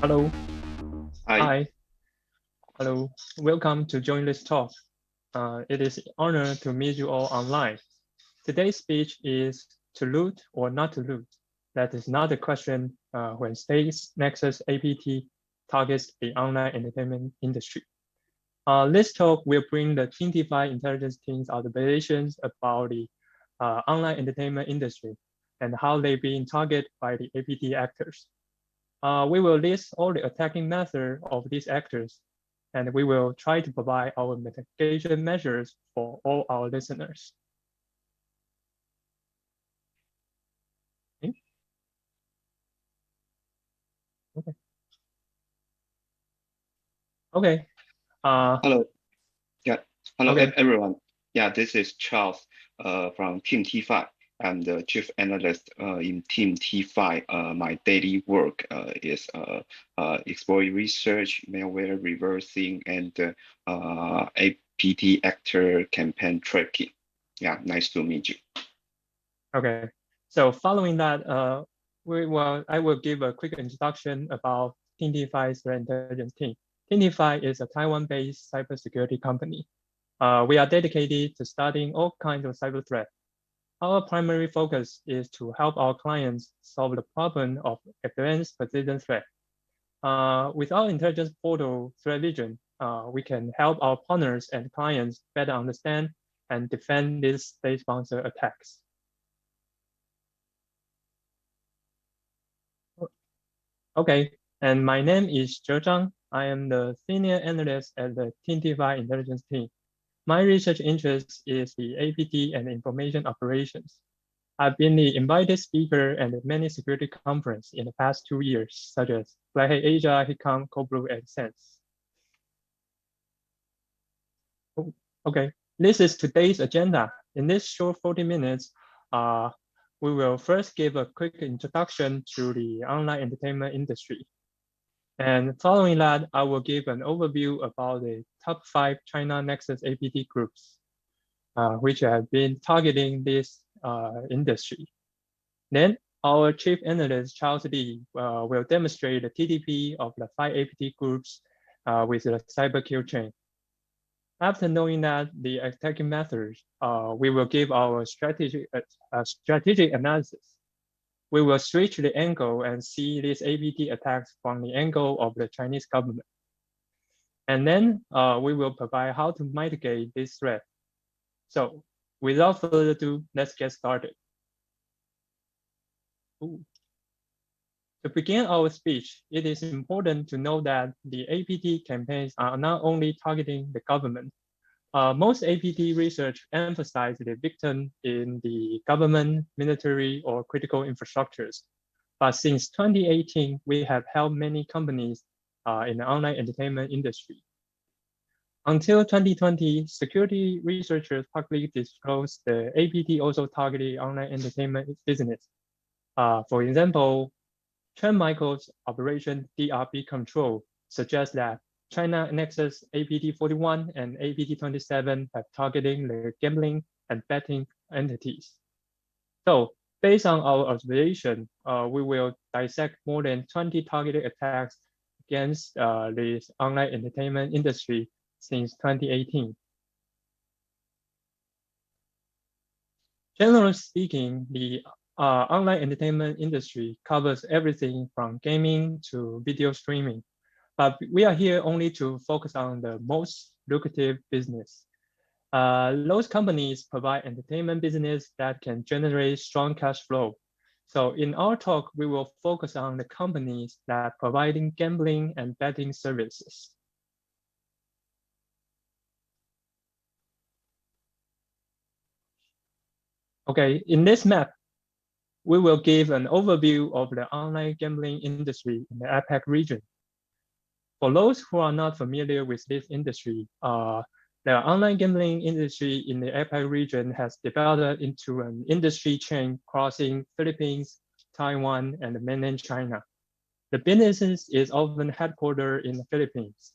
Hello. Hi. Hi. Hello. Welcome to join this talk. It is an honor to meet you all online. Today's speech is to loot or not to loot. That is not a question when states Nexus APT targets the online entertainment industry. This talk will bring the 25 intelligence teams observations about the online entertainment industry and how they're being targeted by the APT actors. We will list all the attacking methods of these actors, and we will try to provide our mitigation measures for all our listeners. Okay. Okay. Okay. Hello. Yeah. Hello, Okay. everyone. Yeah, this is Charles from Team T5. I'm the chief analyst in Team T5. My daily work is exploring research, malware reversing, and APT actor campaign tracking. Yeah, nice to meet you. Okay. So following that, I will give a quick introduction about TT5's threat intelligence team. TT5 is a Taiwan-based cybersecurity company. We are dedicated to studying all kinds of cyber threats. Our primary focus is to help our clients solve the problem of advanced persistent threat. With our intelligence portal threat vision, we can help our partners and clients better understand and defend these state-sponsored attacks. Okay, and my name is Zhang. I am the senior analyst at the TT5 intelligence team. My research interest is the APT and information operations. I've been the invited speaker at many security conferences in the past 2 years, such as Black Hat Asia, HitCon, Coblu, and Sense. Okay, this is today's agenda. In this short 40 minutes, we will first give a quick introduction to the online entertainment industry. And following that, I will give an overview about the top 5 China Nexus APT groups, which have been targeting this industry. Then our chief analyst, Charles Li, will demonstrate the TTP of the 5 APT groups with the cyber kill chain. After knowing that the attacking methods, we will give our strategic analysis. We will switch the angle and see these APT attacks from the angle of the Chinese government. And then we will provide how to mitigate this threat. So without further ado, let's get started. Ooh. To begin our speech, it is important to know that the APT campaigns are not only targeting the government. Most APT research emphasizes the victim in the government, military, or critical infrastructures. But since 2018, we have helped many companies in the online entertainment industry. Until 2020, security researchers publicly disclosed the APT also targeted online entertainment business. For example, Chen Michael's Operation DRB Control suggests that China Nexus APT41 and APT27 have targeting the gambling and betting entities. So based on our observation, we will dissect more than 20 targeted attacks against this online entertainment industry since 2018. Generally speaking, the online entertainment industry covers everything from gaming to video streaming, but we are here only to focus on the most lucrative business. Those companies provide entertainment business that can generate strong cash flow. So in our talk, we will focus on the companies that providing gambling and betting services. Okay, in this map, we will give an overview of the online gambling industry in the APAC region. For those who are not familiar with this industry, the online gambling industry in the APAC region has developed into an industry chain crossing Philippines, Taiwan, and mainland China. The business is often headquartered in the Philippines.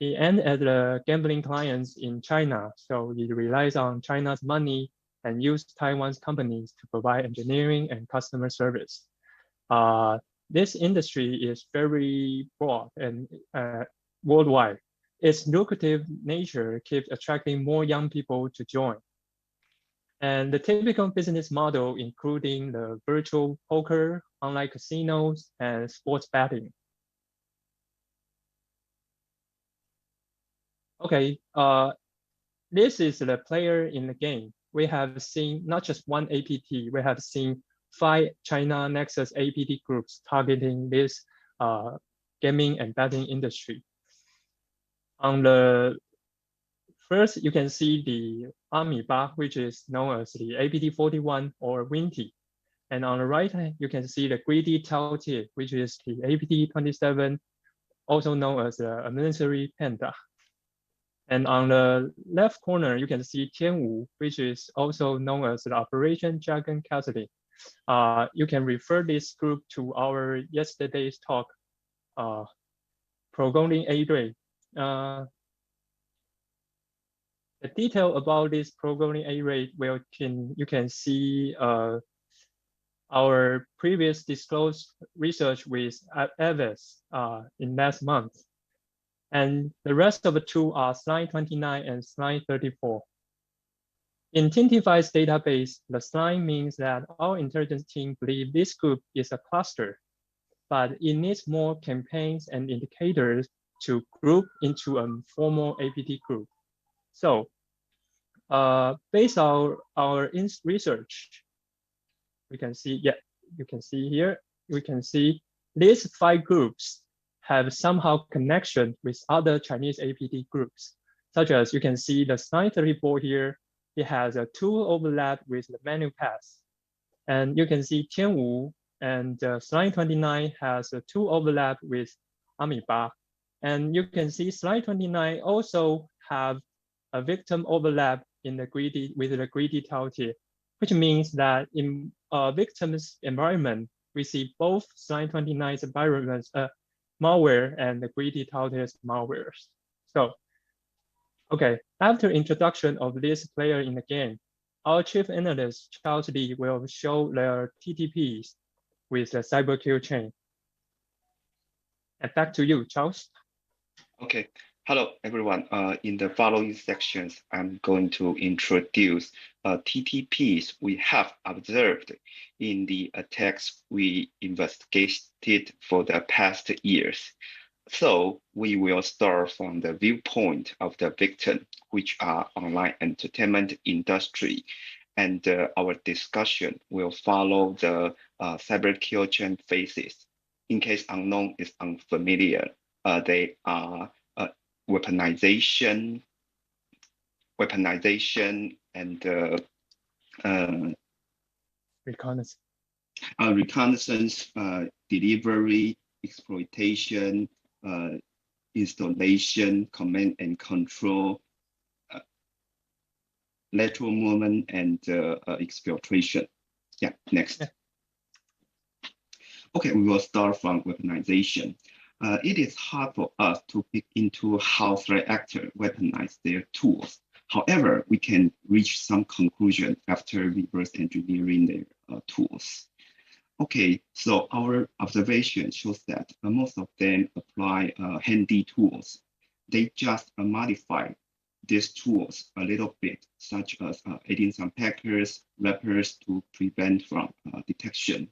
It ends as the gambling clients in China, so it relies on China's money and use Taiwan's companies to provide engineering and customer service. this industry is very broad and worldwide. Its lucrative nature keeps attracting more young people to join. And the typical business model, including the virtual poker, online casinos, and sports betting. Okay, this is the player in the game. We have seen not just one APT, we have seen 5 China Nexus APT groups targeting this gaming and betting industry. On the first, you can see the Amoeba, which is known as the APT41 or Winty. And on the right, you can see the greedy Telltale, which is the APT27, also known as the military panda. And on the left corner, you can see Tianwu, which is also known as the Operation Dragon Cassidy. You can refer this group to our yesterday's talk, programming A-rate. The detail about this programming A-rate, you can see our previous disclosed research with Avis in last month. And the rest of the two are slide 29 and slide 34. In TTPs database, the slide means that our intelligence team believe this group is a cluster, but it needs more campaigns and indicators to group into a formal APT group. So based on our research, we can see, you can see here, we can see these 5 groups have somehow connection with other Chinese APT groups, such as you can see the slide 34 here, it has a tool overlap with the menu pass. And you can see Tianwu and slide 29 has a tool overlap with Amoeba. And you can see slide 29 also have a victim overlap with the greedy Telltale, which means that in a victim's environment, we see both slide 29's environments, malware and the greedy Telltale's malwares. So, okay, after introduction of this player in the game, our chief analyst, Charles Li, will show their TTPs with the cyber kill chain. And back to you, Charles. Okay. Hello, everyone. In the following sections, I'm going to introduce TTPs we have observed in the attacks we investigated for the past years. So we will start from the viewpoint of the victim, which are online entertainment industry. And our discussion will follow the cyber kill chain phases. In case unknown is unfamiliar, they are weaponization, and reconnaissance, delivery, exploitation, installation, command and control, lateral movement, and exfiltration. Yeah, next. Okay, we will start from weaponization. It is hard for us to pick into how threat actors weaponize their tools. However, we can reach some conclusion after reverse engineering their tools. Okay, so our observation shows that most of them apply handy tools. They just modify these tools a little bit, such as adding some packers, wrappers to prevent from detection.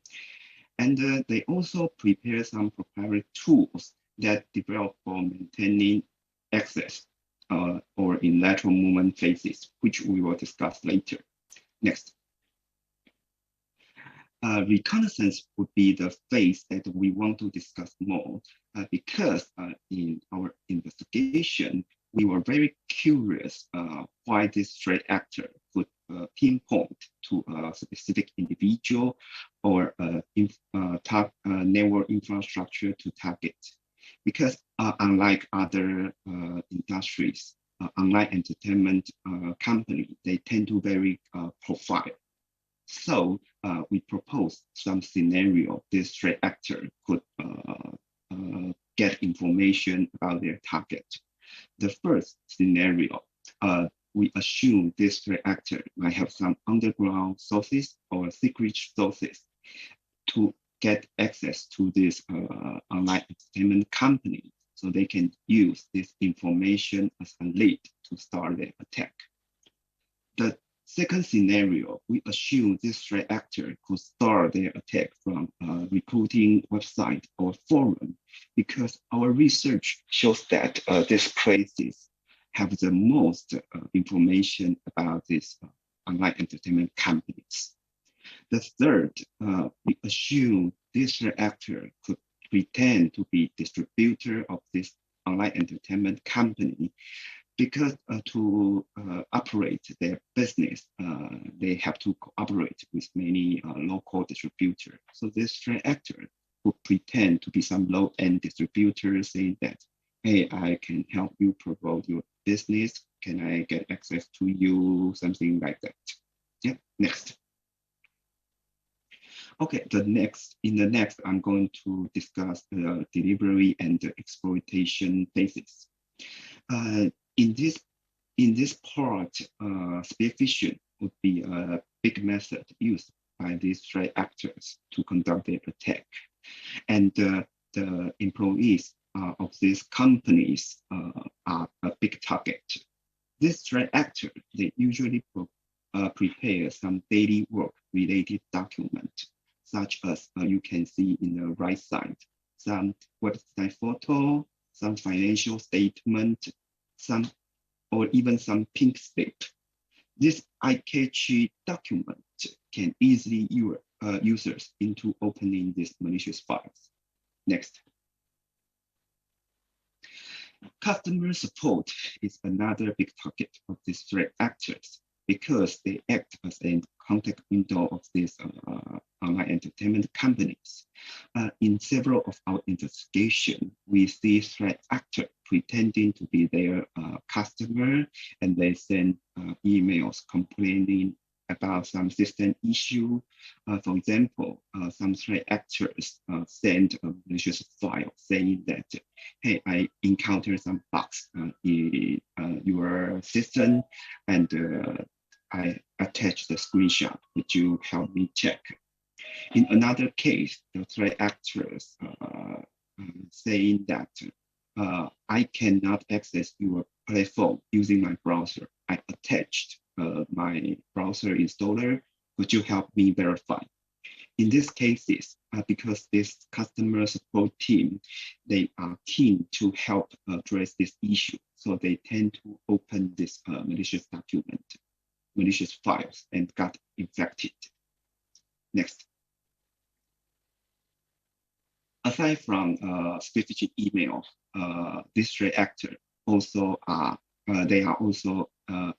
And they also prepare some proprietary tools that develop for maintaining access or in lateral movement phases, which we will discuss later. Next. Reconnaissance would be the phase that we want to discuss more because in our investigation, we were very curious why this threat actor would pinpoint to a specific individual or network infrastructure to target. Because unlike other industries, online entertainment company, they tend to vary profile. So we propose some scenario this threat actor could get information about their target. The first scenario, we assume this threat actor might have some underground sources or secret sources to get access to this online entertainment company, so they can use this information as a lead to start the attack. The second scenario, we assume this threat actor could start their attack from a recruiting website or forum, because our research shows that these places have the most information about these online entertainment companies. The third, we assume this threat actor could pretend to be distributor of this online entertainment company, because to operate their business, they have to cooperate with many local distributors. So this threat actor would pretend to be some low-end distributor, saying that, hey, I can help you promote your business. Can I get access to you? Something like that. Yeah, next. Okay, in the next, I'm going to discuss the delivery and the exploitation phases. In this part, spear phishing would be a big method used by these threat actors to conduct their attack. And the employees of these companies are a big target. This threat actor, they usually prepare some daily work related document, such as you can see in the right side, some website photo, some financial statement, or even some pink slip. This eye-catchy document can easily lure users into opening these malicious files. Next. Customer support is another big target of these threat actors, because they act as a contact window of these online entertainment companies. In several of our investigations, we see threat actors pretending to be their customer, and they send emails complaining about some system issue. For example, some threat actors send a malicious file saying that, hey, I encountered some bugs in your system, and I attached the screenshot. Would you help me check? In another case, the threat actors saying that I cannot access your platform using my browser. I attached my browser installer. Could you help me verify? In these cases, because this customer support team, they are keen to help address this issue, so they tend to open this malicious document, malicious files, and got infected. Next. Aside from specific email, this threat actor also they are also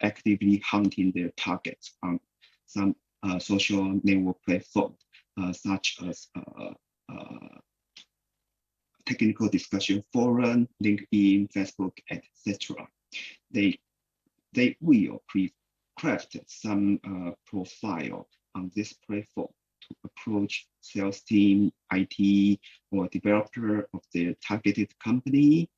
actively hunting their targets on some social network platform, such as technical discussion forum, LinkedIn, Facebook, etc. They will craft some profile on this platform to approach sales team, IT, or developer of their targeted company.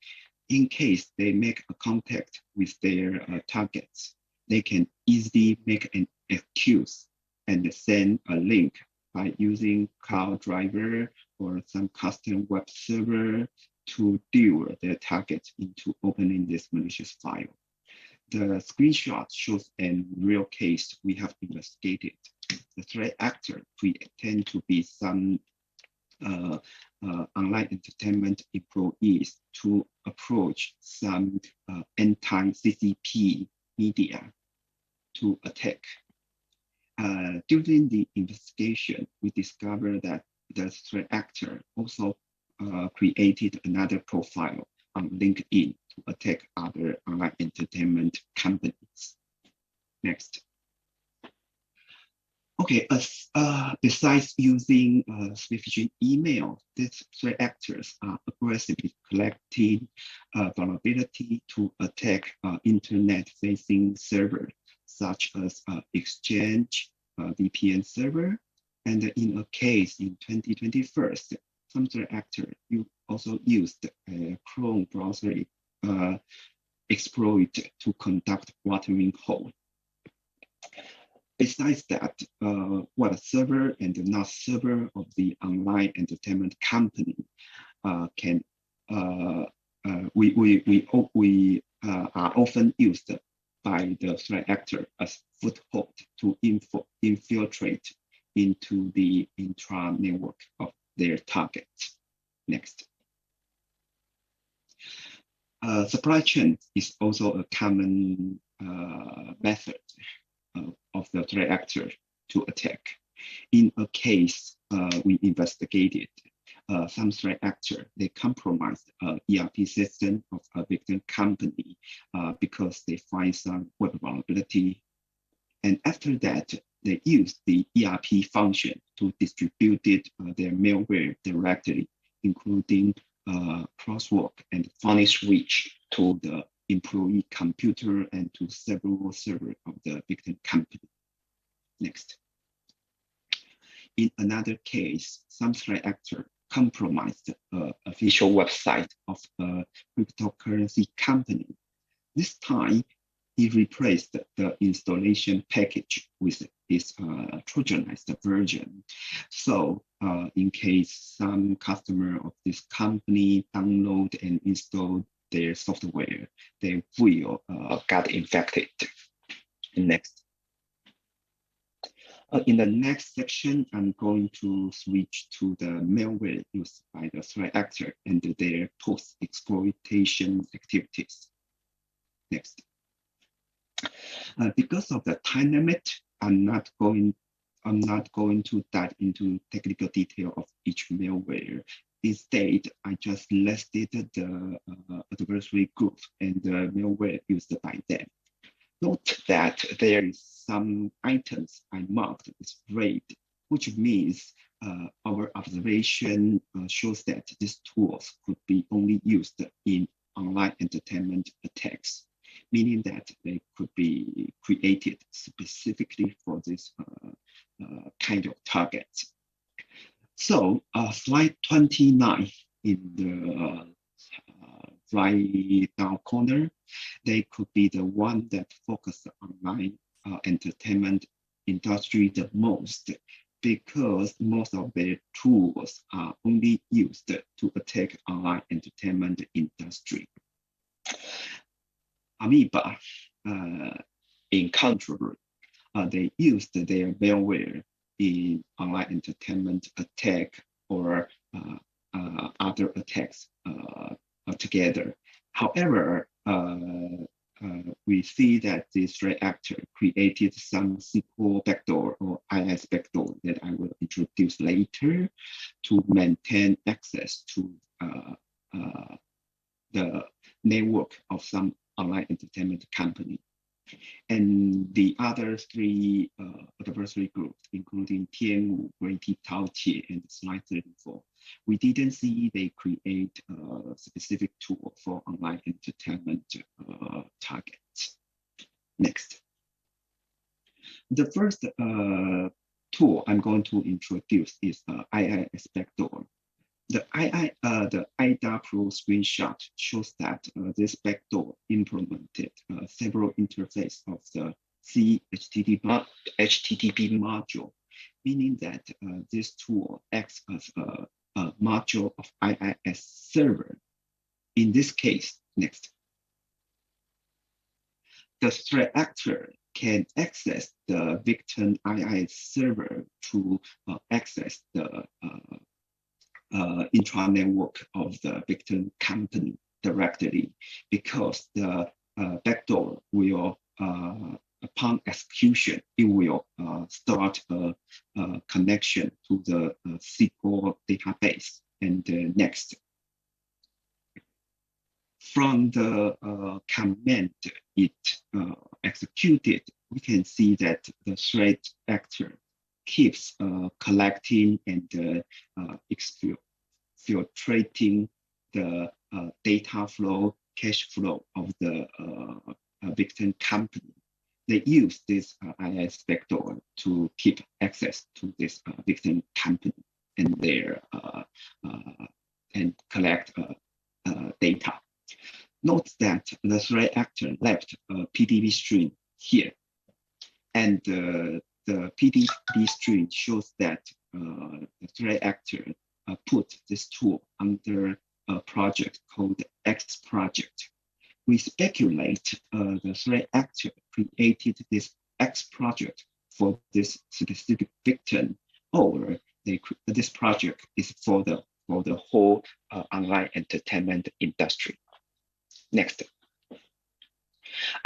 In case they make a contact with their targets, they can easily make an excuse and send a link by using cloud driver or some custom web server to lure their target into opening this malicious file. The screenshot shows a real case we have investigated. The threat actor pretend to be some online entertainment employees to approach some anti-CCP media to attack. During the investigation, we discovered that the threat actor also created another profile on LinkedIn to attack other online entertainment companies. Next. Okay, besides using phishing email, these threat actors are aggressively collecting vulnerability to attack internet-facing servers, such as Exchange, VPN server. And in a case in 2021, some threat actors also used a Chrome browser exploit to conduct watering hole. Besides that, what a server and not server of the online entertainment company can we are often used by the threat actor as foothold to infiltrate into the intra-network of their targets. Next. Supply chain is also a common method of the threat actor to attack. In a case we investigated, some threat actor, they compromised ERP system of a victim company because they find some web vulnerability. And after that, they used the ERP function to distribute their malware directly, including crosswalk and funny switch to the employee computer and to several servers of the victim company. Next. In another case, some threat actor compromised official website of a cryptocurrency company. This time, he replaced the installation package with its Trojanized version. So in case some customer of this company download and install their software, they will get infected. Next. In the next section, I'm going to switch to the malware used by the threat actor and their post-exploitation activities. Next. Because of the time limit, I'm not going to dive into technical detail of each malware. Instead, I just listed the adversary group and the malware used by them. Note that there is some items I marked with red, which means our observation shows that these tools could be only used in online entertainment attacks, meaning that they could be created specifically for this kind of targets. So slide 29 in the right down corner, they could be the one that focus on online entertainment industry the most, because most of their tools are only used to attack online entertainment industry. Amoeba, in contrary, they used their malware in online entertainment attack or other attacks together. However, we see that this threat actor created some SQL backdoor or IS backdoor that I will introduce later to maintain access to the network of some online entertainment company. And the other three adversary groups, including Tianwu, Great Taoqie, and Slide 34, we didn't see they create a specific tool for online entertainment targets. Next. The first tool I'm going to introduce is IIS backdoor. The IDA Pro screenshot shows that this backdoor implemented several interfaces of the HTTP module, meaning that this tool acts as a module of IIS server. In this case, next, the threat actor can access the victim IIS server to access the intra-network of the victim company directly, because the backdoor will, upon execution, it will start a connection to the SQL database. And next, from the command it executed, we can see that the threat actor keeps collecting and exfiltrating the data flow, cash flow of the victim company. They use this IIS backdoor to keep access to this victim company and their and collect data. Note that the threat actor left a PDB string here, and the PDB string shows that the threat actor put this tool under a project called X project. We speculate the threat actor created this X project for this specific victim, or this project is for the whole online entertainment industry. Next,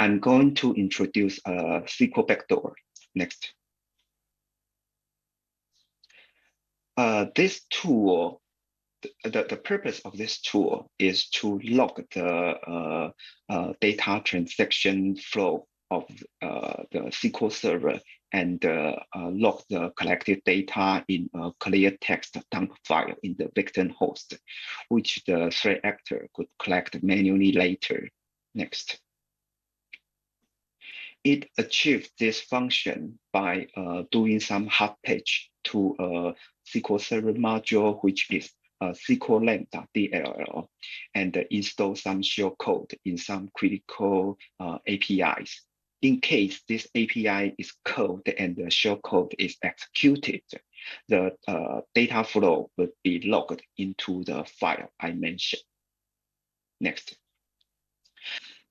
I'm going to introduce a SQL backdoor. Next. This tool, the purpose of this tool is to log the data transaction flow of the SQL server and log the collected data in a clear text dump file in the victim host, which the threat actor could collect manually later. Next. It achieved this function by doing some hard patch to a SQL Server module, which is SQLang.dll, and install some shell code in some critical APIs. In case this API is called and the shell code is executed, the data flow will be logged into the file I mentioned. Next.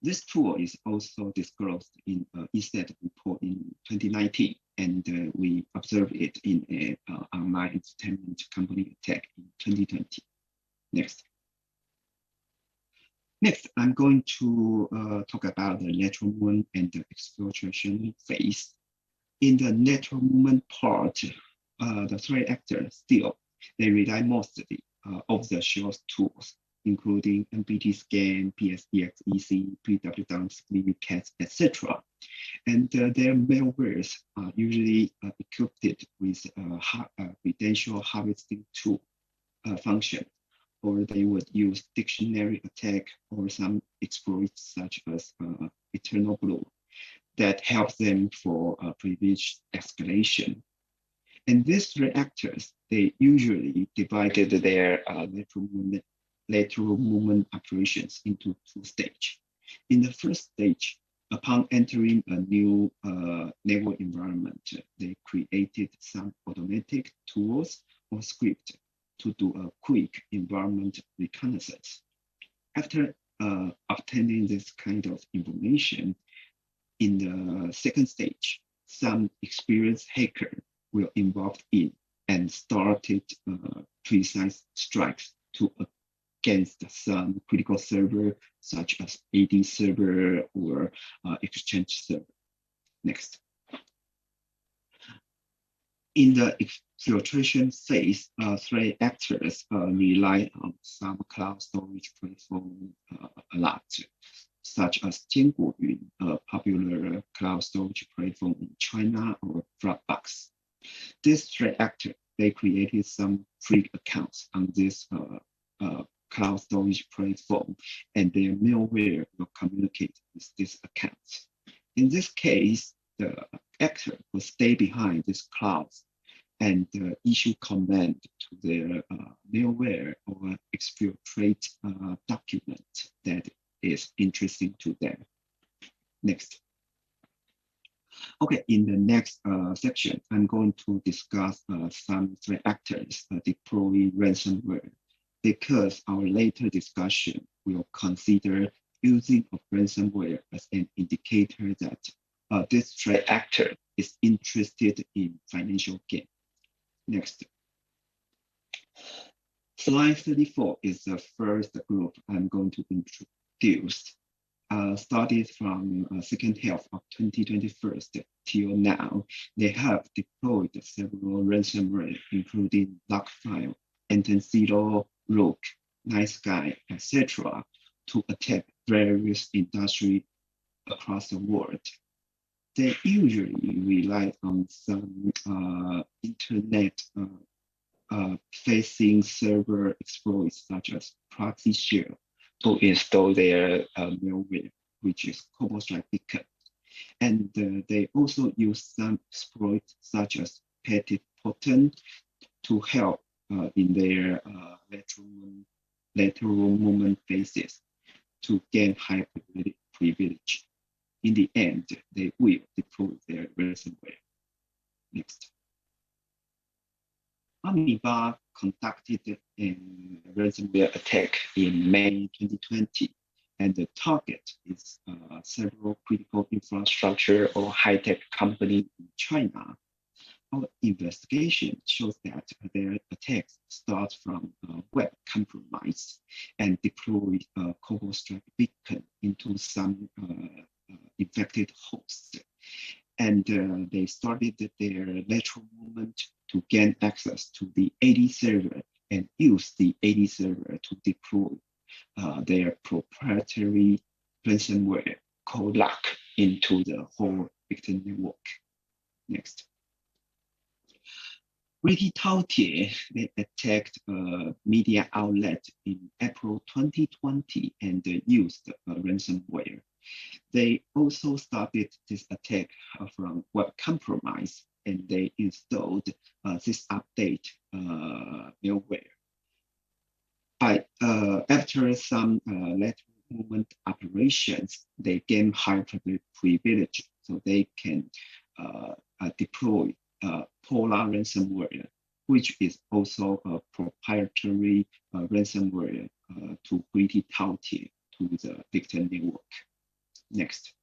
This tool is also disclosed in ESET report in 2019, and we observed it in an online entertainment company attack in 2020. Next. Next, I'm going to talk about the lateral movement and the exfiltration phase. In the lateral movement part, the threat actor still, they rely mostly off-the-shelf tools, including MPT scan, PSEXEC, PWW, CATS, etc. And their malwares are usually equipped with credential harvesting tool function, or they would use dictionary attack or some exploits such as Eternal Blue that helps them for privileged escalation. And these threat actors, they usually divided their lateral movement operations into two stages. In the first stage, upon entering a new network environment, they created some automatic tools or script to do a quick environment reconnaissance. After obtaining this kind of information, in the second stage, some experienced hacker will involved in and started precise strikes to against some critical server, such as AD server or Exchange server. Next. In the exfiltration phase, threat actors rely on some cloud storage platform a lot, such as Jianguoyun, a popular cloud storage platform in China, or Dropbox. This threat actor, they created some free accounts on this cloud storage platform, and their malware will communicate with these accounts. In this case, the actor will stay behind these clouds and issue command to their malware or exfiltrate document that is interesting to them. Next. Okay, in the next section, I'm going to discuss some threat actors deploying ransomware, because our later discussion will consider using of ransomware as an indicator that this threat actor is interested in financial gain. Next. Slide 34 is the first group I'm going to introduce. Started from second half of 2021 till now, they have deployed several ransomware, including Lockfile, Intensito, Rook, Nice Guy, etc., to attack various industries across the world. They usually rely on some internet facing server exploits such as proxy shell to install their malware, which is Cobalt Beacon. And they also use some exploits such as Petit Potent to help in their lateral movement phases to gain high privilege. In the end, they will deploy their ransomware. Next. Amoeba conducted a ransomware attack in May 2020, and the target is several critical infrastructure or high-tech company in China. Our investigation shows that their attacks start from web compromise and deploy a Cobalt Strike beacon into some infected hosts. And they started their lateral movement to gain access to the AD server and use the AD server to deploy their proprietary ransomware called LAC into the whole victim network. Next. Greedy Taotie, they attacked a media outlet in April 2020 and used ransomware. They also started this attack from web compromise, and they installed this update malware. After some lateral movement operations, they gain high privilege, so they can deploy Polar ransomware, which is also a proprietary ransomware to Greedy Taotie to the victim network. Next.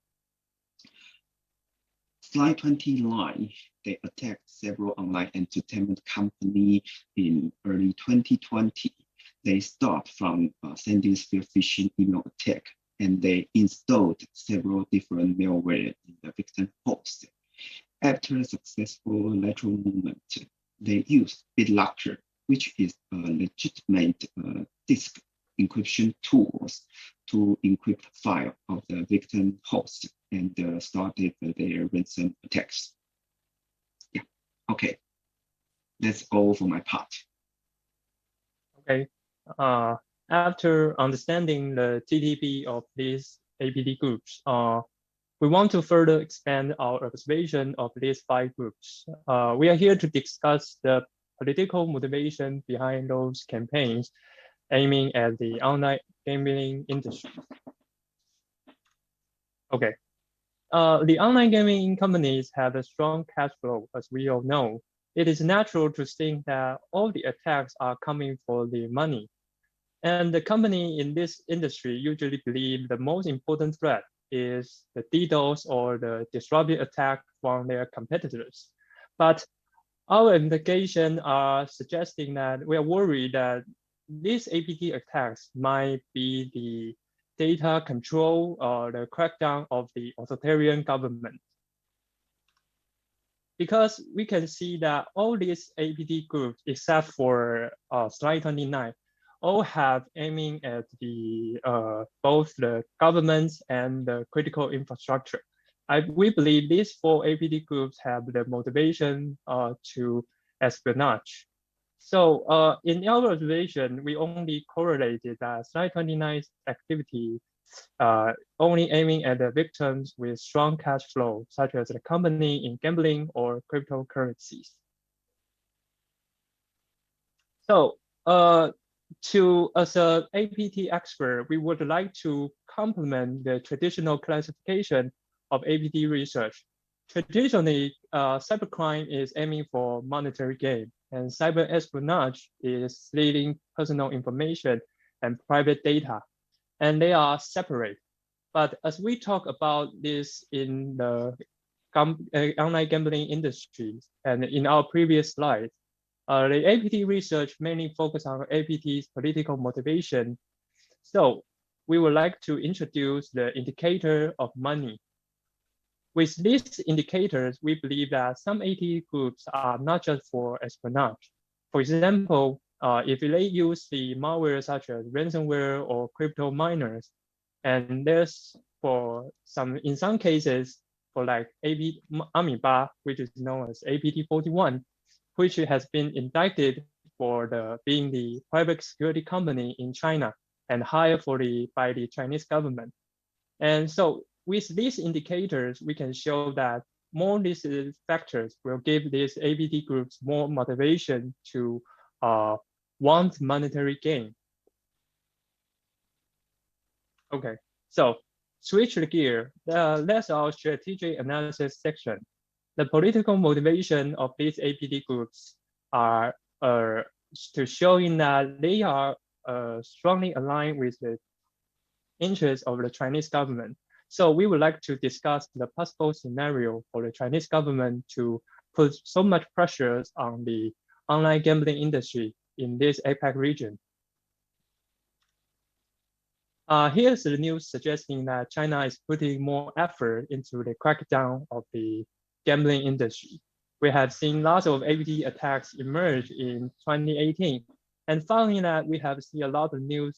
Slide 29, they attacked several online entertainment companies in early 2020. They start from sending spear phishing email attack, and they installed several different malware in the victim host. After a successful lateral movement, they used BitLocker, which is a legitimate disk encryption tools to encrypt file of the victim host and started their ransom attacks. Yeah, okay. That's all for my part. Okay. After understanding the TTP of these APT groups, we want to further expand our observation of these 5 groups. We are here to discuss the political motivation behind those campaigns aiming at the online gambling industry. Okay. The online gaming companies have a strong cash flow, as we all know. It is natural to think that all the attacks are coming for the money. And the company in this industry usually believe the most important threat is the DDoS or the disruptive attack from their competitors. But our investigation are suggesting that we are worried that these APT attacks might be the data control or the crackdown of the authoritarian government. Because we can see that all these APT groups, except for slide 29, all have aiming at the both the governments and the critical infrastructure. We believe these 4 APT groups have the motivation to espionage. So in our observation, we only correlated that slide 29's activity only aiming at the victims with strong cash flow, such as the company in gambling or cryptocurrencies. So as an APT expert, we would like to complement the traditional classification of APT research. Traditionally, cybercrime is aiming for monetary gain, and cyber espionage is stealing personal information and private data, and they are separate. But as we talk about this in the online gambling industry and in our previous slides, the APT research mainly focus on APT's political motivation. So we would like to introduce the indicator of money. With these indicators, we believe that some APT groups are not just for espionage. For example, if they use the malware such as ransomware or crypto miners, and there's in some cases for like Amoeba, which is known as APT41, which has been indicted for being the private security company in China and hired by the Chinese government. And so with these indicators, we can show that more these factors will give these APT groups more motivation to want monetary gain. Okay, so switch the gear. That's our strategic analysis section. The political motivation of these APT groups are to showing that they are strongly aligned with the interests of the Chinese government. So we would like to discuss the possible scenario for the Chinese government to put so much pressure on the online gambling industry in this APAC region. Here's the news suggesting that China is putting more effort into the crackdown of the gambling industry. We have seen lots of APT attacks emerge in 2018. And following that, we have seen a lot of news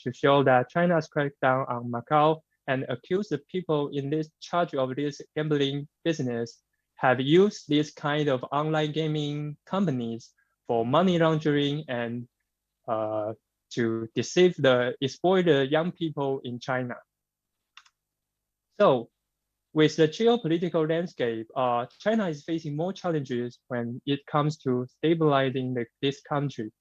to show that China's crackdown on Macau and accused the people in this charge of this gambling business have used this kind of online gaming companies for money laundering and to deceive exploit the young people in China. So with the geopolitical landscape, China is facing more challenges when it comes to stabilizing this country.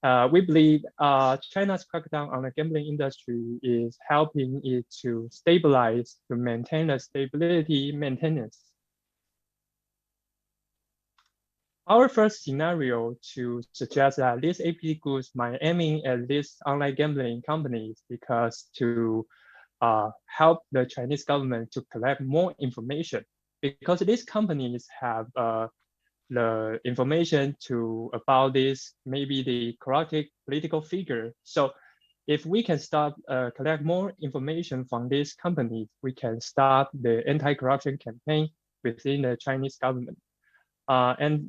We believe China's crackdown on the gambling industry is helping it to stabilize, to maintain the stability maintenance. Our first scenario to suggest that these APT groups might aiming at these online gambling companies because to help the Chinese government to collect more information, because these companies have the information about this, maybe the corrupted political figure. So if we can start collect more information from these companies, we can start the anti-corruption campaign within the Chinese government. And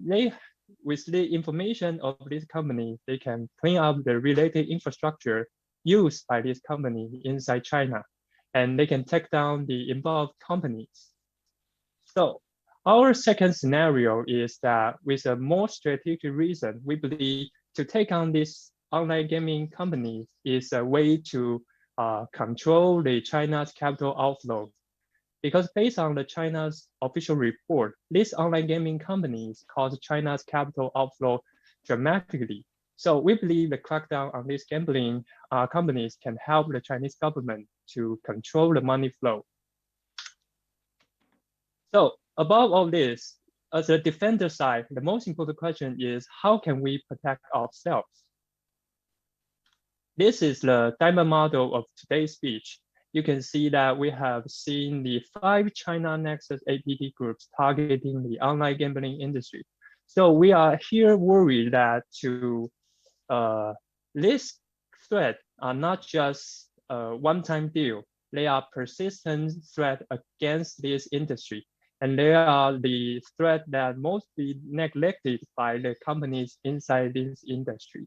with the information of this company, they can clean up the related infrastructure used by this company inside China, and they can take down the involved companies. So our second scenario is that with a more strategic reason, we believe to take on these online gaming companies is a way to control the China's capital outflow. Because based on the China's official report, these online gaming companies cause China's capital outflow dramatically. So we believe the crackdown on these gambling companies can help the Chinese government to control the money flow. So above all this, as a defender side, the most important question is how can we protect ourselves? This is the diamond model of today's speech. You can see that we have seen the 5 China Nexus APT groups targeting the online gambling industry. So we are here worried that this threat are not just a one-time deal. They are persistent threat against this industry. And they are the threat that mostly neglected by the companies inside this industry.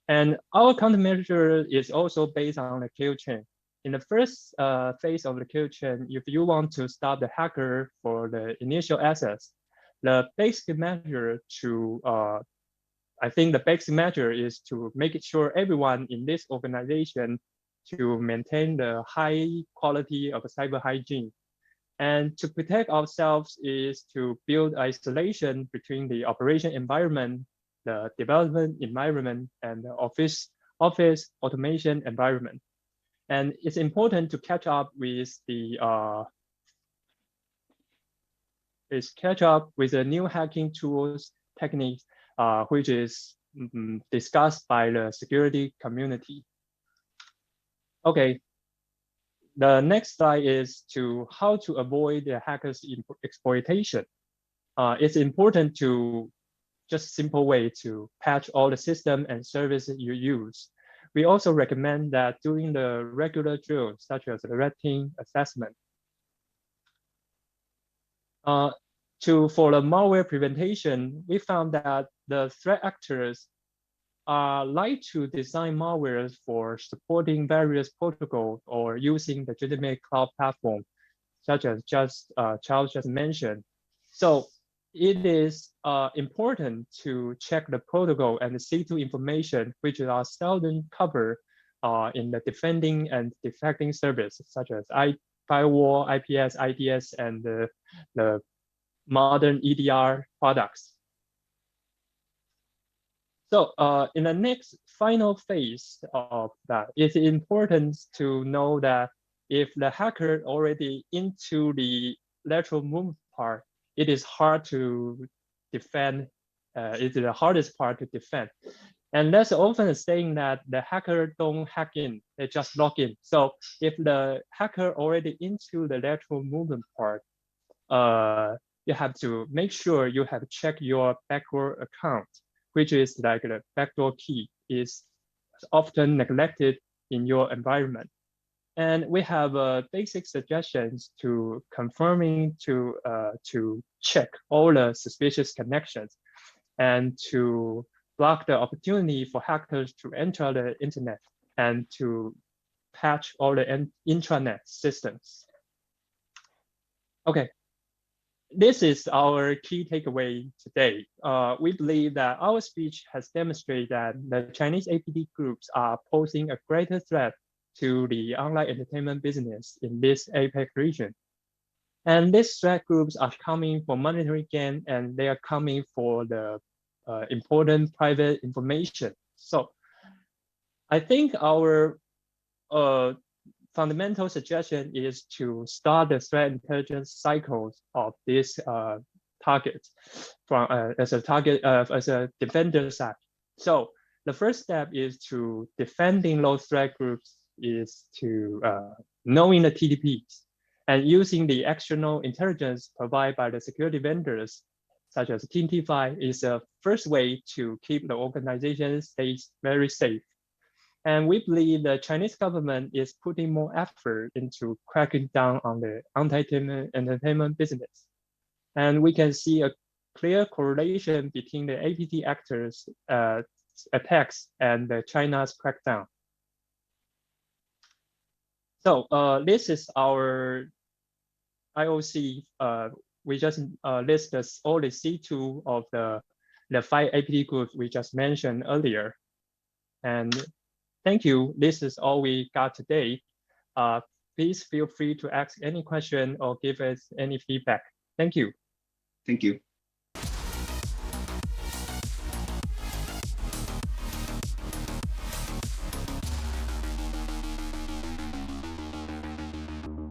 And our countermeasure is also based on the kill chain. In the first phase of the kill chain, if you want to stop the hacker for the initial access, the basic measure I think the basic measure is to make sure everyone in this organization to maintain the high quality of cyber hygiene. And to protect ourselves is to build isolation between the operation environment, the development environment, and the office automation environment. And it's important to catch up with the new hacking tools techniques, which is discussed by the security community. Okay, the next slide is how to avoid the hackers' exploitation. It's important to just simple way to patch all the system and services you use. We also recommend that doing the regular drills, such as the red team assessment. For the malware prevention, we found that the threat actors like to design malwares for supporting various protocols or using legitimate cloud platform, such as Charles just mentioned. So it is important to check the protocol and the C2 information, which are seldom covered in the defending and defecting services, such as firewall, IPS, IDS, and the modern EDR products. So in the next final phase of that, it's important to know that if the hacker already into the lateral movement part, it is hard to defend. It's the hardest part to defend. And that's often a saying that the hacker don't hack in, they just log in. So if the hacker already into the lateral movement part, you have to make sure you have checked your backdoor account, which is like the backdoor key is often neglected in your environment. And we have basic suggestions to confirming to check all the suspicious connections and to block the opportunity for hackers to enter the internet and to patch all the intranet systems. Okay, this is our key takeaway today. We believe that our speech has demonstrated that the Chinese APT groups are posing a greater threat to the online entertainment business in this APEC region. And these threat groups are coming for monetary gain, and they are coming for the important private information. So I think our fundamental suggestion is to start the threat intelligence cycles of this target from as a defender side. So the first step is to defending those threat groups is to knowing the TTPs and using the external intelligence provided by the security vendors, such as Team T5, is a first way to keep the organization stays very safe. And we believe the Chinese government is putting more effort into cracking down on the entertainment business. And we can see a clear correlation between the APT actors' attacks and China's crackdown. So this is our IOC. We just list all the C2 of the 5 APT groups we just mentioned earlier. And thank you. This is all we got today. Please feel free to ask any question or give us any feedback. Thank you. Thank you.